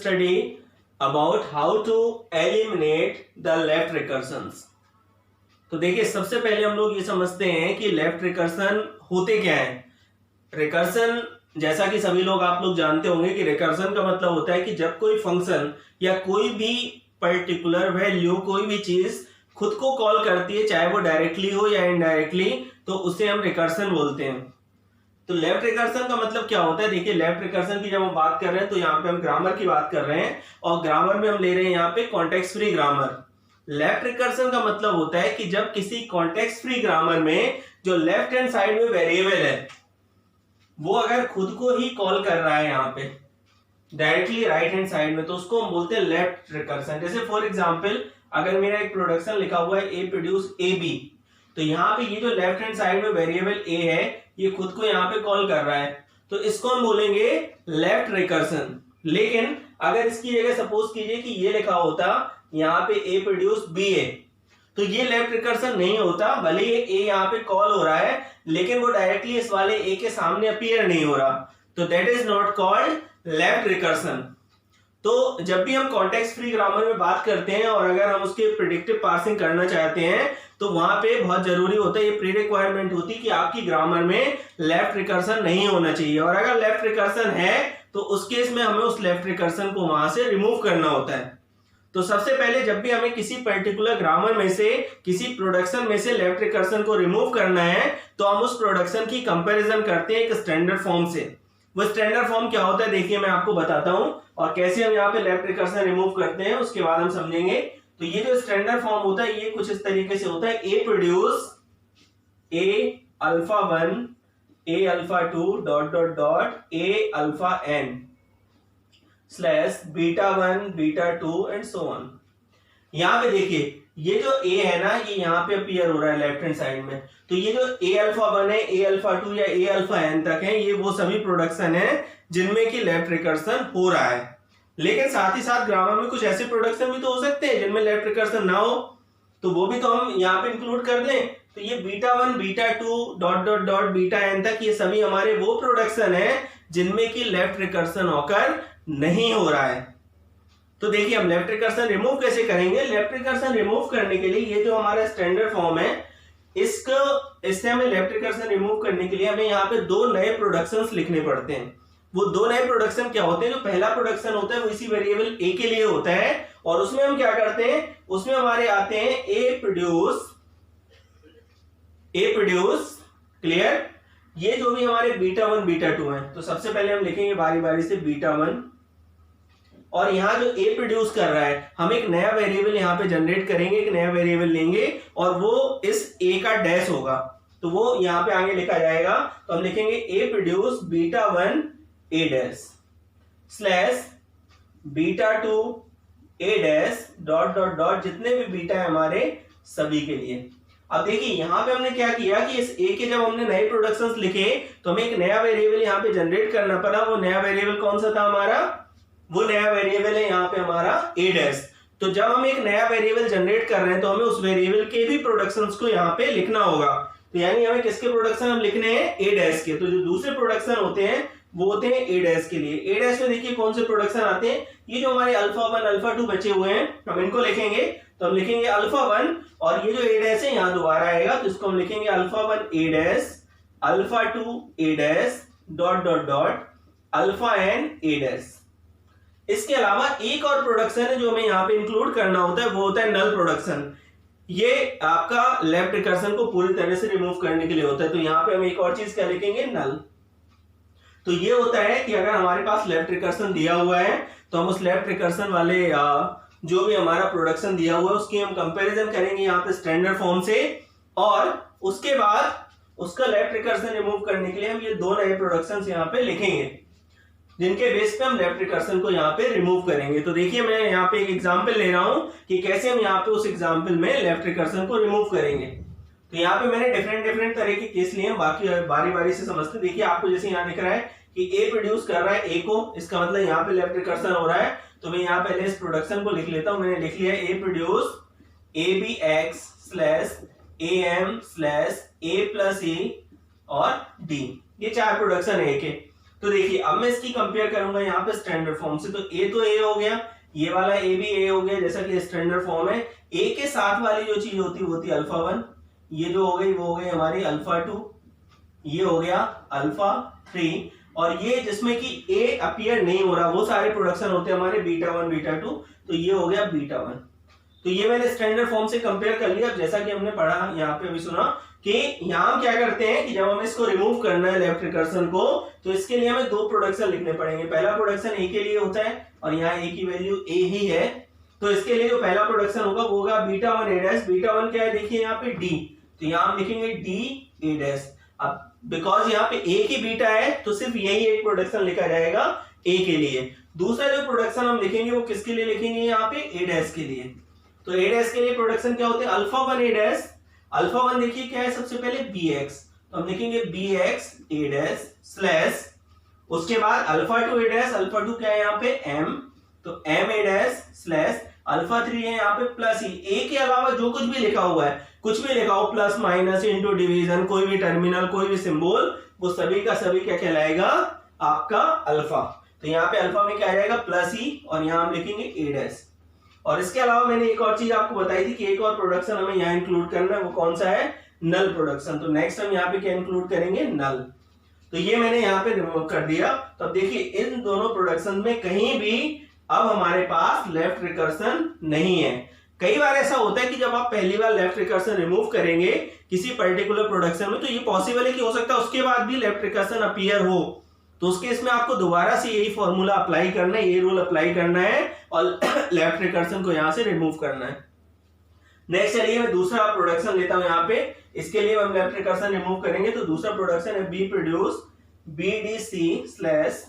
study about how to eliminate the left recursions। तो देखिए सबसे पहले हम लोग ये समझते हैं कि लेफ्ट रिकर्सन होते क्या है। रिकर्सन जैसा कि सभी लोग आप लोग जानते होंगे कि रिकर्सन का मतलब होता है कि जब कोई फंक्शन या कोई भी पर्टिकुलर वैल्यू कोई भी चीज खुद को कॉल करती है, चाहे वो डायरेक्टली हो या इनडायरेक्टली, तो उसे हम रिकर्सन बोलते हैं। तो लेफ्ट रिकर्सन का मतलब क्या होता है, देखिए लेफ्ट रिकर्सन की जब हम बात कर रहे हैं तो यहाँ पे हम ग्रामर की बात कर रहे हैं और ग्रामर में हम ले रहे हैं यहाँ पे context free grammar. Left recursion का मतलब होता है कि जब किसी कॉन्टेक्स्ट फ्री ग्रामर में जो लेफ्ट हैंड साइड में वेरिएबल है वो अगर खुद को ही कॉल कर रहा है यहाँ पे डायरेक्टली राइट हैंड साइड में, तो उसको हम बोलते हैं लेफ्ट रिकर्सन। जैसे फॉर एग्जांपल अगर मेरा एक प्रोडक्शन लिखा हुआ है ए प्रोड्यूस ए बी, तो यहाँ पे ये जो लेफ्ट हैंड साइड में वेरिएबल ए है ये खुद को यहाँ पे कॉल कर रहा है, तो इसको हम बोलेंगे लेफ्ट रिकर्सन। लेकिन अगर इसकी जगह सपोज कीजिए कि ये लिखा होता यहाँ पे ए प्रोड्यूस बी है, तो ये लेफ्ट रिकर्सन नहीं होता। भले ये ए यहाँ पे कॉल हो रहा है लेकिन वो डायरेक्टली इस वाले ए के सामने अपीयर नहीं हो रहा, तो that is not called left recursion. तो जब भी हम कॉन्टेक्स्ट फ्री ग्रामर में बात करते हैं और अगर हम उसके प्रेडिक्टिव पार्सिंग करना चाहते हैं तो वहां पे बहुत जरूरी होता है, ये प्री रिक्वायरमेंट होती है कि आपकी ग्रामर में लेफ्ट रिकर्सन नहीं होना चाहिए, और अगर लेफ्ट रिकर्सन है तो उस केस में हमें उस लेफ्ट रिकर्सन को वहां से रिमूव करना होता है। तो सबसे पहले जब भी हमें किसी पर्टिकुलर ग्रामर में से किसी प्रोडक्शन में से लेफ्ट रिकर्सन को रिमूव करना है तो हम उस प्रोडक्शन की कंपैरिजन करते हैं एक स्टैंडर्ड फॉर्म से। वो स्टैंडर्ड फॉर्म क्या होता है देखिए मैं आपको बताता हूं, और कैसे हम यहाँ पे लेफ्ट रिकर्सन रिमूव करते हैं उसके बाद हम समझेंगे। तो ये जो स्टैंडर्ड फॉर्म होता है ये कुछ इस तरीके से होता है, A produce A alpha 1 A alpha 2 dot dot dot A alpha N slash beta 1 beta 2 and so on. यहाँ पे देखिए ये जो ए है ना ये यहाँ पे अपीयर हो रहा है लेफ्ट हैंड साइड में, तो ये जो ए अल्फा 1 है ए अल्फा 2 या ए अल्फा एन तक है ये वो सभी प्रोडक्शन है जिनमें की लेफ्ट रिकर्सन हो रहा है। लेकिन साथ ही साथ ग्रामर में कुछ ऐसे प्रोडक्शन भी तो हो सकते हैं जिनमें लेफ्ट रिकर्सन ना हो, तो वो भी तो हम यहाँ पे इंक्लूड कर लें। तो ये beta 1 beta 2 dot dot dot beta N तक ये सभी हमारे वो प्रोडक्शन है जिनमें की लेफ्ट रिकर्सन होकर नहीं हो रहा है। तो देखिए हम लेफ्ट रिकर्सन रिमूव कैसे करेंगे। लेफ्ट रिकर्सन रिमूव करने के लिए ये जो हमारा स्टैंडर्ड फॉर्म है इससे हमें लेफ्ट रिकर्सन रिमूव करने के लिए हमें यहाँ पे दो नए प्रोडक्शंस लिखने पड़ते हैं। वो दो नए प्रोडक्शन क्या होते हैं, जो पहला प्रोडक्शन होता है वो इसी वेरिएबल ए के लिए होता है और उसमें हम क्या करते हैं, उसमें हमारे आते हैं ए प्रोड्यूस क्लियर, ये जो भी हमारे बीटा 1 बीटा 2 है। तो सबसे पहले हम लिखेंगे बारी बारी से बीटा 1, और यहाँ जो ए प्रोड्यूस कर रहा है हम एक नया वेरिएबल यहाँ पे जनरेट करेंगे, एक नया वेरिएबल लेंगे और वो इस ए का डैश होगा, तो वो यहाँ पे आगे लिखा जाएगा। तो हम लिखेंगे ए produce beta 1 A dash slash beta 2 A dash dot dot dot जितने भी बीटा है हमारे सभी के लिए। अब देखिए यहाँ पे हमने क्या किया कि इस ए के जब हमने नए प्रोडक्शंस लिखे तो हमें एक नया वेरिएबल यहाँ पे जनरेट करना पड़ा। वो नया वेरिएबल कौन सा था हमारा, वो नया वेरिएबल है यहाँ पे हमारा ए डैश। तो जब हम एक नया वेरिएबल जनरेट कर रहे हैं तो हमें उस वेरिएबल के भी प्रोडक्शंस को यहाँ पे लिखना होगा। तो यानी हमें किसके प्रोडक्शन हम लिखने हैं, ए डैश के। तो जो दूसरे प्रोडक्शन होते हैं वो होते हैं ए डैश के लिए। ए डैश में देखिए कौन से प्रोडक्शन आते हैं, ये जो हमारे अल्फा 1 अल्फा 2 बचे हुए हैं हम इनको लिखेंगे। तो हम लिखेंगे अल्फा 1 और ये जो ए डैश है यहाँ दोबारा आएगा तो इसको हम लिखेंगे alpha 1 A dash alpha 2 A dash dot dot dot alpha N A dash. इसके अलावा एक और प्रोडक्शन है जो हमें यहाँ पे इंक्लूड करना होता है, वो होता है नल प्रोडक्शन। ये आपका लेफ्ट रिकर्सन को पूरी तरह से रिमूव करने के लिए होता है। तो यहाँ पे हम एक और चीज क्या लिखेंगे, नल। तो ये होता है कि अगर हमारे पास लेफ्ट रिकर्सन दिया हुआ है तो हम उस लेफ्ट रिकर्सन वाले जो भी हमारा प्रोडक्शन दिया हुआ है उसकी हम कंपैरिजन करेंगे यहाँ पे स्टैंडर्ड फॉर्म से, और उसके बाद उसका लेफ्ट रिकर्सन रिमूव करने के लिए हम ये दो नए प्रोडक्शंस यहाँ पे लिखेंगे जिनके बेस पे हम लेफ्ट रिकर्सन को यहाँ पे रिमूव करेंगे। तो देखिए मैं यहाँ पे एक एग्जांपल ले रहा हूं कि कैसे हम यहाँ पे उस एग्जांपल में लेफ्ट रिकर्सन को रिमूव करेंगे। तो यहाँ पे मैंने डिफरेंट तरह के केस लिए, बाकी बारी बारी से समझते। देखिए आपको जैसे यहाँ दिख रहा है कि ए प्रोड्यूस कर रहा है ए को, इसका मतलब यहाँ पे लेफ्ट रिकर्सन हो रहा है। तो मैं यहाँ पहले इस प्रोडक्शन को लिख लेता हूँ। मैंने लिख लिया A produce A B X slash A M slash A plus A और डी, ये चार प्रोडक्शन है ए के। तो देखिए अब मैं इसकी कंपेयर करूंगा यहाँ पे स्टैंडर्ड फॉर्म से, तो ए हो गया, ये वाला ए भी ए हो गया जैसा कि स्टैंडर्ड फॉर्म है। ए के साथ वाली जो चीज होती है वो होती है अल्फा 1, ये जो हो गई वो हो गई हमारी अल्फा 2, ये हो गया अल्फा 3, और ये जिसमें कि ए अपीयर नहीं हो रहा वो सारे प्रोडक्शन होते हैं हमारे बीटा 1 बीटा 2, तो ये हो गया बीटा 1। तो ये मैंने स्टैंडर्ड फॉर्म से कंपेयर कर लिया। जैसा कि हमने पढ़ा यहाँ पे अभी सुना कि यहाँ हम क्या करते हैं कि जब हमें इसको रिमूव करना है लेफ्ट रिकर्सन को, तो इसके लिए हमें दो प्रोडक्शन लिखने पड़ेंगे। पहला प्रोडक्शन ए के लिए होता है और यहाँ ए की वैल्यू ए ही है, तो इसके लिए जो पहला प्रोडक्शन होगा वो होगा बीटा 1 ए डैश। बीटा 1 क्या है देखिए यहाँ पे डी, तो यहाँ हम लिखेंगे डी ए डैश। अब बिकॉज यहाँ पे ए की बीटा है तो सिर्फ यही एक प्रोडक्शन लिखा जाएगा ए के लिए। दूसरा जो प्रोडक्शन हम लिखेंगे वो किसके लिए लिखेंगे यहाँ पे ए डैश के लिए। तो ए डैश के लिए प्रोडक्शन क्या होते हैं अल्फा 1 ए डैश। अल्फा 1 देखिए क्या है सबसे पहले बी एक्स, तो हम लिखेंगे बी एक्स ए डैश स्लैश, उसके बाद अल्फा 2 ए डैश, अल्फा 2 क्या है यहाँ पे एम, तो M A dash slash alpha 3 है यहाँ पे प्लस ई। ए के अलावा जो कुछ भी लिखा हुआ है, कुछ भी लिखा हो प्लस माइनस इनटू डिवीजन, कोई भी टर्मिनल कोई भी सिंबल, वो सभी का सभी क्या कहलाएगा आपका अल्फा। तो यहाँ पे अल्फा में क्या आ जाएगा प्लस ई, और यहाँ हम लिखेंगे ए डैश। और इसके अलावा मैंने एक और चीज आपको बताई थी कि एक और प्रोडक्शन हमें यहाँ इंक्लूड करना है, वो कौन सा है नल प्रोडक्शन। तो नेक्स्ट हम यहाँ पे क्या इंक्लूड करेंगे नल। तो ये मैंने यहाँ पे रिमूव कर दिया। तो अब देखिए इन दोनों प्रोडक्शन में कहीं भी अब हमारे पास लेफ्ट रिकर्सन नहीं है। कई बार ऐसा होता है कि जब आप पहली बार लेफ्ट रिकर्सन रिमूव करेंगे किसी पर्टिकुलर प्रोडक्शन में, तो ये पॉसिबल है कि हो सकता है उसके बाद भी लेफ्ट रिकर्सन अपीयर हो, तो उस केस में आपको दोबारा से यही फॉर्मूला अप्लाई करना है, ये रूल अप्लाई करना है और लेफ्ट रिकर्सन को यहां से रिमूव करना है। नेक्स्ट चलिए मैं दूसरा प्रोडक्शन लेता हूं यहाँ पे, इसके लिए हम लेफ्ट रिकर्सन रिमूव करेंगे। तो दूसरा प्रोडक्शन है B produce B D C slash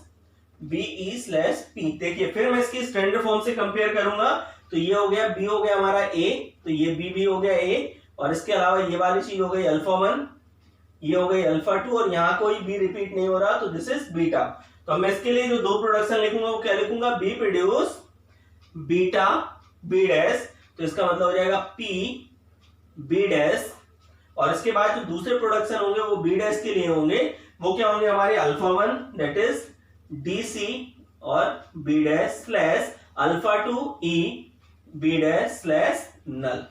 B E slash P. देखिए फिर मैं इसकी स्टैंडर्ड फॉर्म से कंपेयर करूंगा, तो ये हो गया बी हो गया हमारा ए, तो ये बी भी हो गया ए, और इसके अलावा ये वाली चीज हो गई अल्फा 1, ये हो गई अल्फा 2, और यहाँ कोई बी रिपीट नहीं हो रहा, तो दिस इज बीटा। तो मैं इसके लिए जो दो प्रोडक्शन लिखूंगा वो क्या लिखूंगा B produce beta B dash, तो इसका मतलब हो जाएगा पी बी डैश, और इसके बाद जो दूसरे प्रोडक्शन होंगे वो बी डैश के लिए होंगे, वो क्या होंगे हमारे alpha 1 that is D C और B dash slash alpha 2 E B dash slash null.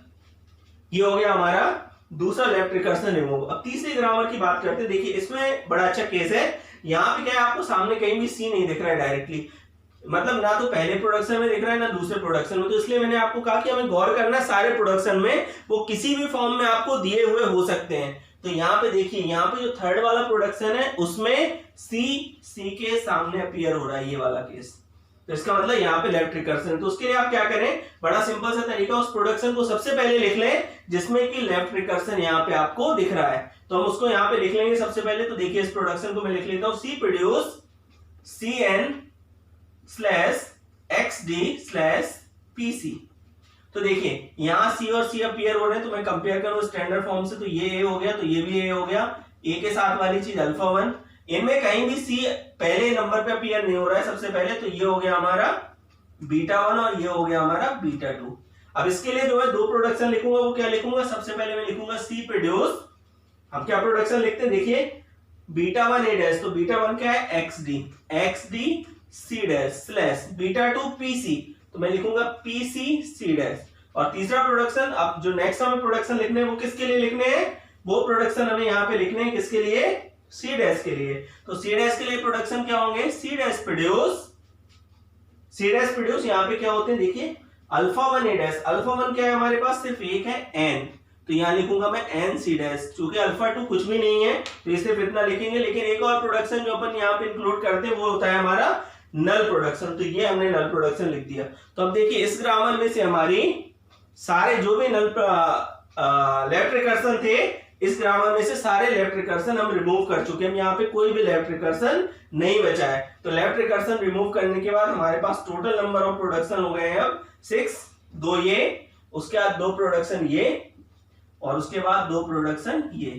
ये हो गया हमारा दूसरा लेफ्ट रिकर्सन रिमूव। अब तीसरी ग्रामर की बात करते हैं। देखिए इसमें बड़ा अच्छा केस है, यहाँ पे क्या है आपको सामने कहीं भी सी नहीं दिख रहा है डायरेक्टली, मतलब ना तो पहले प्रोडक्शन में दिख रहा है ना दूसरे प्रोडक्शन में, तो इसलिए मैंने आपको कहा कि हमें गौर करना है सारे प्रोडक्शन में वो किसी भी फॉर्म में आपको दिए हुए हो सकते हैं। तो यहाँ पे देखिए यहाँ पे जो थर्ड वाला प्रोडक्शन है उसमें सी के सामने अपीयर हो रहा है ये वाला केस, तो इसका मतलब यहाँ पे लेफ्ट रिकर्सन। तो उसके लिए आप क्या करें, बड़ा सिंपल सा तरीका, उस प्रोडक्शन को सबसे पहले लिख लें जिसमें कि लेफ्ट रिकर्सन यहाँ पे आपको दिख रहा है, तो हम उसको यहाँ पे लिख लेंगे सबसे पहले। तो देखिए इस प्रोडक्शन को मैं लिख लेता हूँ C produce C N slash X D slash P C. तो देखिए यहाँ सी और सी अपीयर हो रहे हैं, तो मैं कंपेयर करूं स्टैंडर्ड फॉर्म से, तो ये ए हो गया तो ये भी ए हो गया, ए के साथ वाली चीज अल्फा 1, इनमें कहीं भी सी पहले नंबर पे अपीयर नहीं हो रहा है सबसे पहले, तो ये हो गया हमारा बीटा 1 और ये हो गया हमारा बीटा 2। अब इसके लिए जो है दो प्रोडक्शन लिखूंगा, वो क्या लिखूंगा, सबसे पहले मैं लिखूंगा सी प्रोड्यूस, हम क्या प्रोडक्शन लिखते हैं देखिए बीटा 1 ए डैश, तो बीटा 1 क्या है X D C dash slash beta 2 P C, तो मैं लिखूंगा पी सी सी डैश। और तीसरा प्रोडक्शन, अब जो नेक्स्ट हमें प्रोडक्शन लिखने हैं वो किसके लिए लिखने हैं, वो प्रोडक्शन हमें यहाँ पे लिखने हैं किसके लिए, सी डैश के लिए। तो सी डैश के लिए प्रोडक्शन क्या होंगे, सी डैश प्रोड्यूस यहाँ पे क्या होते हैं देखिए अल्फा 1 ए डैश, अल्फा 1 क्या है हमारे पास सिर्फ एक है एन, तो यहाँ लिखूंगा मैं एन सी डैश, चूंकि अल्फा 2 कुछ भी नहीं है तो ये सिर्फ इतना लिखेंगे। लेकिन एक और प्रोडक्शन जो अपन यहाँ पे इंक्लूड करते हैं वो होता है हमारा नल प्रोडक्शन, तो ये हमने नल प्रोडक्शन लिख दिया। तो अब देखिए इस ग्रामर में से हमारी सारे जो भी नल लेफ्ट रिकर्सन थे, इस ग्रामर में से सारे लेफ्ट रिकर्सन हम रिमूव कर चुके हैं, यहाँ पे कोई भी लेफ्ट रिकर्सन नहीं बचा है। तो लेफ्ट रिकर्सन रिमूव करने के बाद हमारे पास टोटल नंबर ऑफ प्रोडक्शन हो गए हैं अब 6, 2 ये, उसके बाद 2 प्रोडक्शन ये, और उसके बाद 2 प्रोडक्शन ये।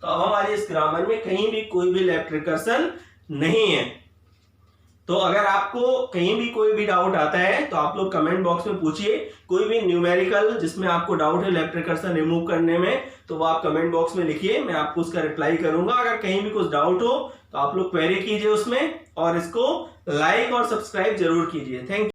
तो अब हमारे इस ग्रामर में कहीं भी कोई भी लेफ्ट रिकर्सन नहीं है। तो अगर आपको कहीं भी कोई भी डाउट आता है तो आप लोग कमेंट बॉक्स में पूछिए, कोई भी न्यूमेरिकल जिसमें आपको डाउट है लेफ्ट रिकर्सन रिमूव करने में, तो वो आप कमेंट बॉक्स में लिखिए, मैं आपको उसका रिप्लाई करूंगा। अगर कहीं भी कुछ डाउट हो तो आप लोग क्वेरी कीजिए उसमें और इसको लाइक और सब्सक्राइब जरूर कीजिए। Thank you.